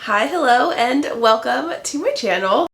Hi, hello, and welcome to my channel.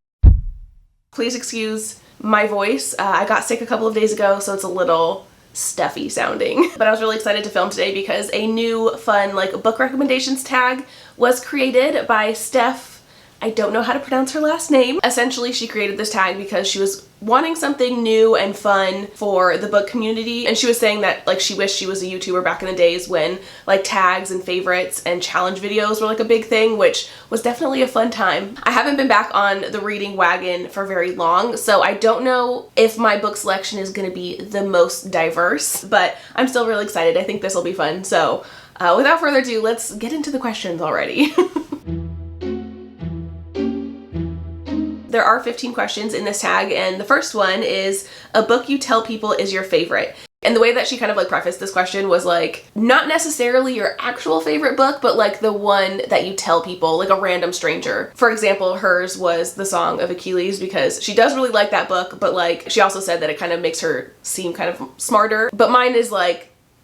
Please excuse my voice. I got sick a couple of days ago, so it's a little stuffy sounding. But I was really excited to film today because a new fun book recommendations tag was created by Steph. I don't know how to pronounce her last name. Essentially, she created this tag because she was wanting something new and fun for the book community, and she was saying that she wished she was a YouTuber back in the days when tags and favorites and challenge videos were a big thing, which was definitely a fun time. I haven't been back on the reading wagon for very long, so I don't know if my book selection is going to be the most diverse, but I'm still really excited. I think this will be fun. So without further ado, let's get into the questions already. There are 15 questions in this tag, and the first one is a book you tell people is your favorite. And the way that she kind of prefaced this question was not necessarily your actual favorite book, but the one that you tell people, a random stranger. For example, hers was The Song of Achilles because she does really like that book, but she also said that it kind of makes her seem kind of smarter. But mine is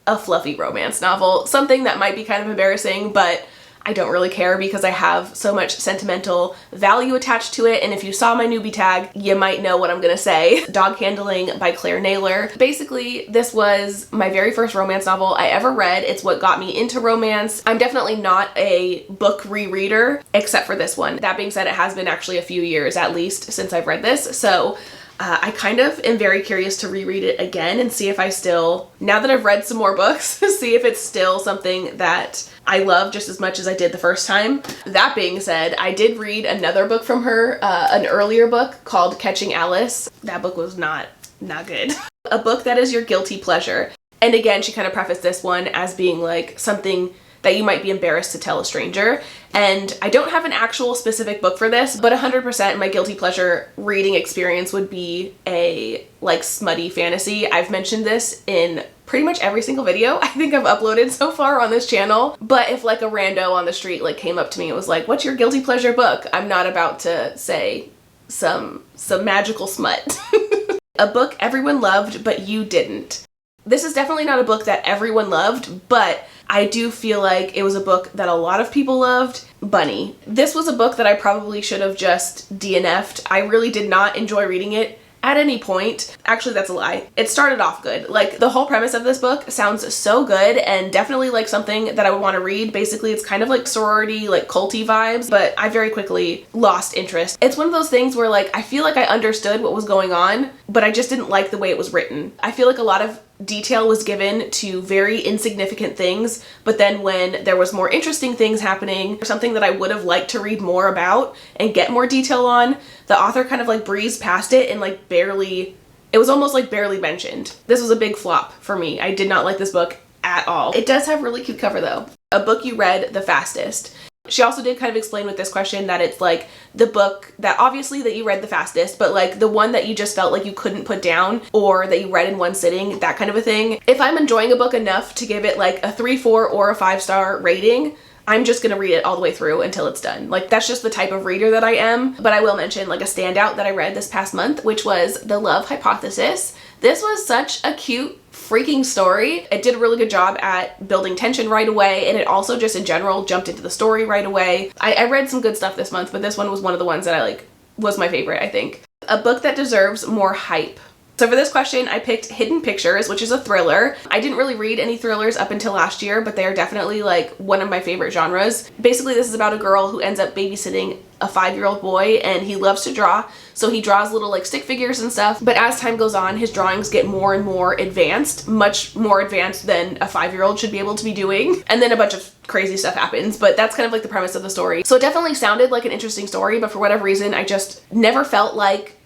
a fluffy romance novel, something that might be kind of embarrassing, but I don't really care because I have so much sentimental value attached to it, and if you saw my newbie tag, you might know what I'm gonna say. Dog Handling by Claire Naylor. Basically, this was my very first romance novel I ever read. It's what got me into romance. I'm definitely not a book rereader, except for this one. That being said, it has been actually a few years at least since I've read this, so I kind of am very curious to reread it again and see if I still, now that I've read some more books, see if it's still something that I love just as much as I did the first time. That being said, I did read another book from her, an earlier book called Catching Alice. That book was not good. A book that is your guilty pleasure. And again, she kind of prefaced this one as being something that you might be embarrassed to tell a stranger. And I don't have an actual specific book for this, but 100% my guilty pleasure reading experience would be a smutty fantasy. I've mentioned this in pretty much every single video I think I've uploaded so far on this channel. But if a rando on the street came up to me and was what's your guilty pleasure book? I'm not about to say some magical smut. A book everyone loved but you didn't. This is definitely not a book that everyone loved, but I do feel it was a book that a lot of people loved. Bunny. This was a book that I probably should have just DNF'd. I really did not enjoy reading it at any point. Actually, that's a lie. It started off good. The whole premise of this book sounds so good and definitely something that I would want to read. Basically, it's kind of sorority, culty vibes, but I very quickly lost interest. It's one of those things where I feel I understood what was going on, but I just didn't like the way it was written. I feel a lot of detail was given to very insignificant things, but then when there was more interesting things happening, or something that I would have liked to read more about and get more detail on, the author kind of breezed past it and barely, it was almost barely mentioned. This was a big flop for me. I did not like this book at all. It does have a really cute cover though. A book you read the fastest. She also did kind of explain with this question that it's the book that obviously that you read the fastest, but the one that you just felt you couldn't put down or that you read in one sitting, that kind of a thing. If I'm enjoying a book enough to give it a 3, 4, or a 5-star rating, I'm just gonna read it all the way through until it's done. That's just the type of reader that I am. But I will mention a standout that I read this past month, which was The Love Hypothesis. This was such a cute freaking story. It did a really good job at building tension right away, and it also just in general jumped into the story right away. I read some good stuff this month, but this one was one of the ones that I was my favorite, I think. A book that deserves more hype. So for this question, I picked Hidden Pictures, which is a thriller. I didn't really read any thrillers up until last year, but they are definitely one of my favorite genres. Basically, this is about a girl who ends up babysitting a 5-year-old boy, and he loves to draw, so he draws little stick figures and stuff. But as time goes on, his drawings get more and more advanced, much more advanced than a 5-year-old should be able to be doing. And then a bunch of crazy stuff happens, but that's kind of the premise of the story. So it definitely sounded like an interesting story, but for whatever reason, I just never felt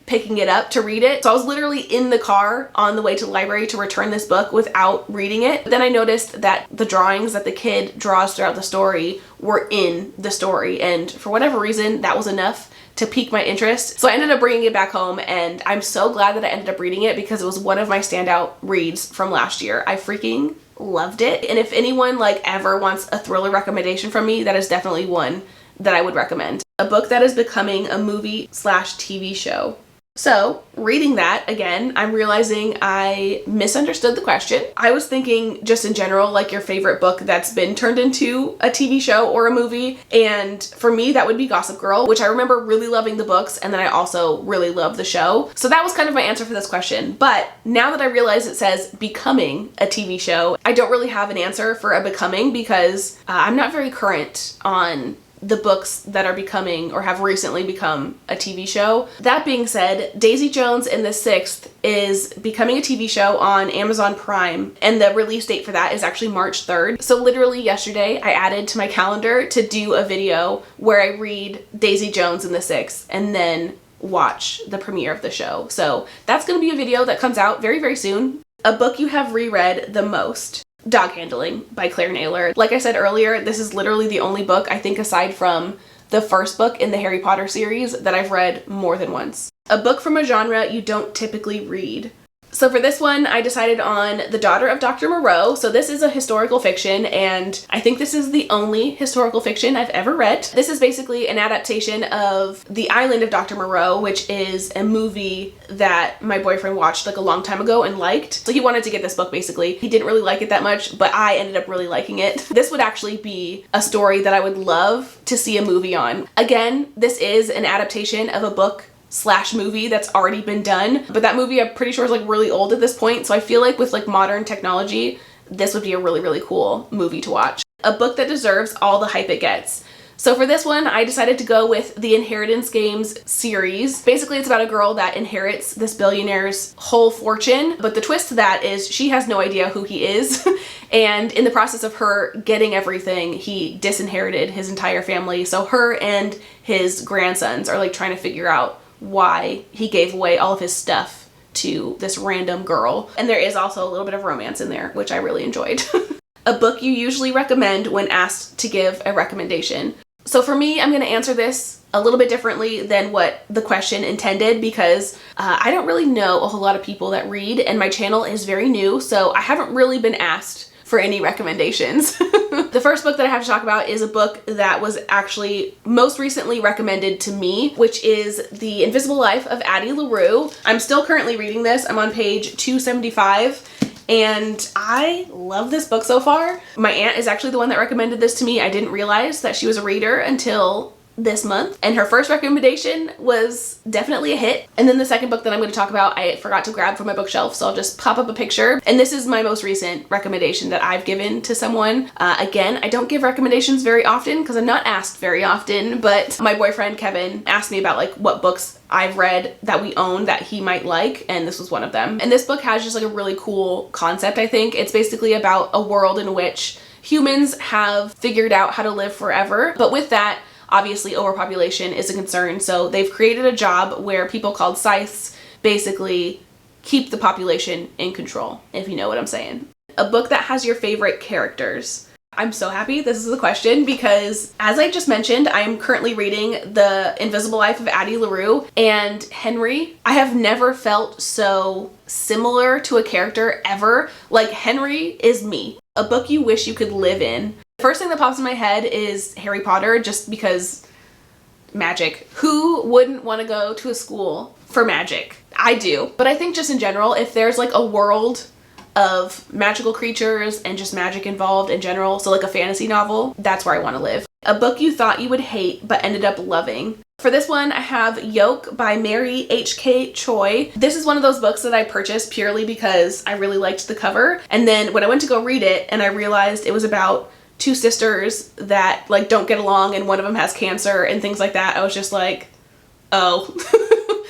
picking it up to read it. So I was literally in the car on the way to the library to return this book without reading it. Then I noticed that the drawings that the kid draws throughout the story were in the story, and for whatever reason that was enough to pique my interest. So I ended up bringing it back home, and I'm so glad that I ended up reading it because it was one of my standout reads from last year. I freaking loved it. And if anyone ever wants a thriller recommendation from me, that is definitely one that I would recommend. A book that is becoming a movie/TV show. So, reading that again, I'm realizing I misunderstood the question. I was thinking just in general, like your favorite book that's been turned into a TV show or a movie. And for me, that would be Gossip Girl, which I remember really loving the books, and then I also really love the show. So that was kind of my answer for this question. But now that I realize it says becoming a TV show, I don't really have an answer for a becoming because I'm not very current on the books that are becoming or have recently become a TV show. That being said, Daisy Jones and the Sixth is becoming a TV show on Amazon Prime, and the release date for that is actually March 3rd. So literally yesterday, I added to my calendar to do a video where I read Daisy Jones and the Sixth and then watch the premiere of the show. So that's going to be a video that comes out very, very soon. A book you have reread the most. Dog Handling by Claire Naylor. Like I said earlier, this is literally the only book, I think aside from the first book in the Harry Potter series, that I've read more than once. A book from a genre you don't typically read. So for this one, I decided on The Daughter of Dr. Moreau. So this is a historical fiction, and I think this is the only historical fiction I've ever read. This is basically an adaptation of The Island of Dr. Moreau, which is a movie that my boyfriend watched like a long time ago and liked. So he wanted to get this book basically. He didn't really like it that much, but I ended up really liking it. This would actually be a story that I would love to see a movie on. Again, this is an adaptation of a book / movie that's already been done, but that movie I'm pretty sure is like really old at this point, so I feel like with like modern technology this would be a really, really cool movie to watch. A book that deserves all the hype it gets. So for this one, I decided to go with the Inheritance Games series. Basically, it's about a girl that inherits this billionaire's whole fortune, but the twist to that is she has no idea who he is. And in the process of her getting everything, he disinherited his entire family. So her and his grandsons are like trying to figure out why he gave away all of his stuff to this random girl. And there is also a little bit of romance in there, which I really enjoyed. A book you usually recommend when asked to give a recommendation. So for me, I'm going to answer this a little bit differently than what the question intended because I don't really know a whole lot of people that read, and my channel is very new, so I haven't really been asked for any recommendations. The first book that I have to talk about is a book that was actually most recently recommended to me, which is The Invisible Life of Addie LaRue. I'm still currently reading this. I'm on page 275. And I love this book so far. My aunt is actually the one that recommended this to me. I didn't realize that she was a reader until this month, and her first recommendation was definitely a hit. And then the second book that I'm going to talk about, I forgot to grab from my bookshelf, so I'll just pop up a picture. And this is my most recent recommendation that I've given to someone. Again, I don't give recommendations very often because I'm not asked very often, but my boyfriend Kevin asked me about like what books I've read that we own that he might like, and this was one of them. And this book has just like a really cool concept, I think. It's basically about a world in which humans have figured out how to live forever, but with that, obviously overpopulation is a concern, so they've created a job where people called scythes basically keep the population in control, if you know what I'm saying. A book that has your favorite characters. I'm so happy this is the question because, as I just mentioned, I am currently reading The Invisible Life of Addie LaRue, and Henry, I have never felt so similar to a character ever. Like, Henry is me. A book you wish you could live in. The first thing that pops in my head is Harry Potter, just because magic. Who wouldn't want to go to a school for magic? I do. But I think just in general, if there's like a world of magical creatures and just magic involved in general, so like a fantasy novel, that's where I want to live. A book you thought you would hate but ended up loving. For this one, I have Yoke by Mary H.K. Choi. This is one of those books that I purchased purely because I really liked the cover. And then when I went to go read it and I realized it was about two sisters that like don't get along and one of them has cancer and things like that, I was just like, oh.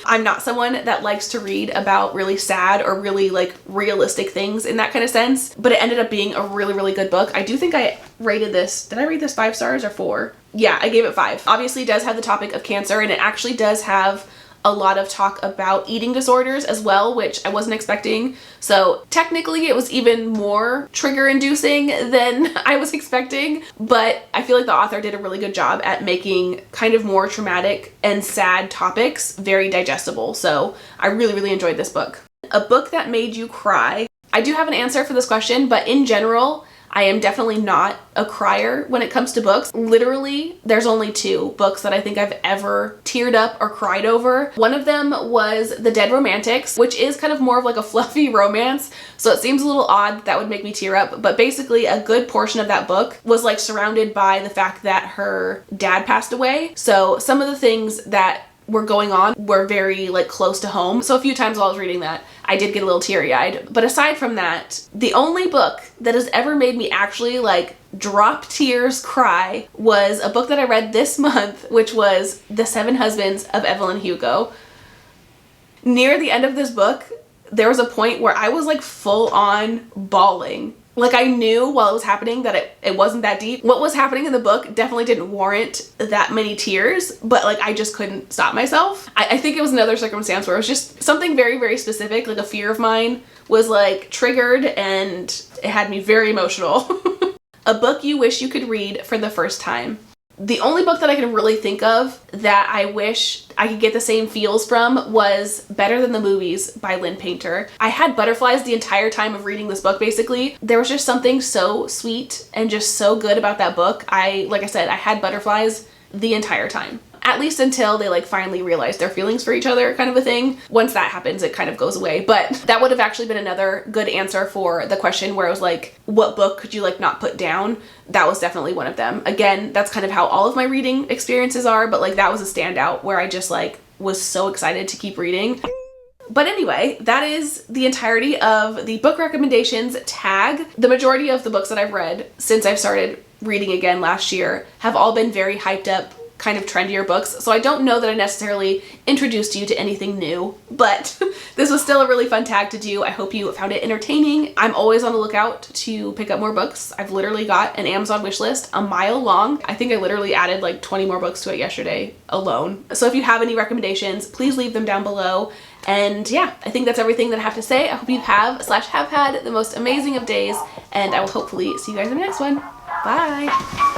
I'm not someone that likes to read about really sad or really like realistic things in that kind of sense, but it ended up being a really, really good book. I do think I rated this, did I rate this 5 stars or 4? Yeah, I gave it 5. Obviously it does have the topic of cancer, and it actually does have a lot of talk about eating disorders as well, which I wasn't expecting. So technically it was even more trigger inducing than I was expecting, but I feel like the author did a really good job at making kind of more traumatic and sad topics very digestible. So I really, really enjoyed this book. A book that made you cry. I do have an answer for this question, but in general, I am definitely not a crier when it comes to books. Literally, there's only 2 books that I think I've ever teared up or cried over. One of them was The Dead Romantics, which is kind of more of like a fluffy romance, so it seems a little odd that would make me tear up, but basically a good portion of that book was like surrounded by the fact that her dad passed away. So some of the things that were going on were very like close to home. So a few times while I was reading that, I did get a little teary-eyed. But aside from that, the only book that has ever made me actually like drop tears, cry, was a book that I read this month, which was The 7 Husbands of Evelyn Hugo. Near the end of this book, there was a point where I was like full on bawling. Like I knew while it was happening that it wasn't that deep. What was happening in the book definitely didn't warrant that many tears, but like I just couldn't stop myself. I think it was another circumstance where it was just something very, very specific, like a fear of mine was like triggered and it had me very emotional. A book you wish you could read for the first time. The only book that I can really think of that I wish I could get the same feels from was Better Than the Movies by Lynn Painter. I had butterflies the entire time of reading this book, basically. There was just something so sweet and just so good about that book. Like I said, I had butterflies the entire time. At least until they like finally realize their feelings for each other, kind of a thing. Once that happens, it kind of goes away. But that would have actually been another good answer for the question where I was like, what book could you like not put down? That was definitely one of them. Again, that's kind of how all of my reading experiences are, but like that was a standout where I just like was so excited to keep reading. But anyway, that is the entirety of the book recommendations tag. The majority of the books that I've read since I've started reading again last year have all been very hyped up, kind of trendier books, so I don't know that I necessarily introduced you to anything new, but this was still a really fun tag to do. I hope you found it entertaining. I'm always on the lookout to pick up more books. I've literally got an Amazon wish list a mile long. I think I literally added like 20 more books to it yesterday alone. So if you have any recommendations, please leave them down below. And yeah, I think that's everything that I have to say. I hope you have had the most amazing of days, and I will hopefully see you guys in the next one. Bye!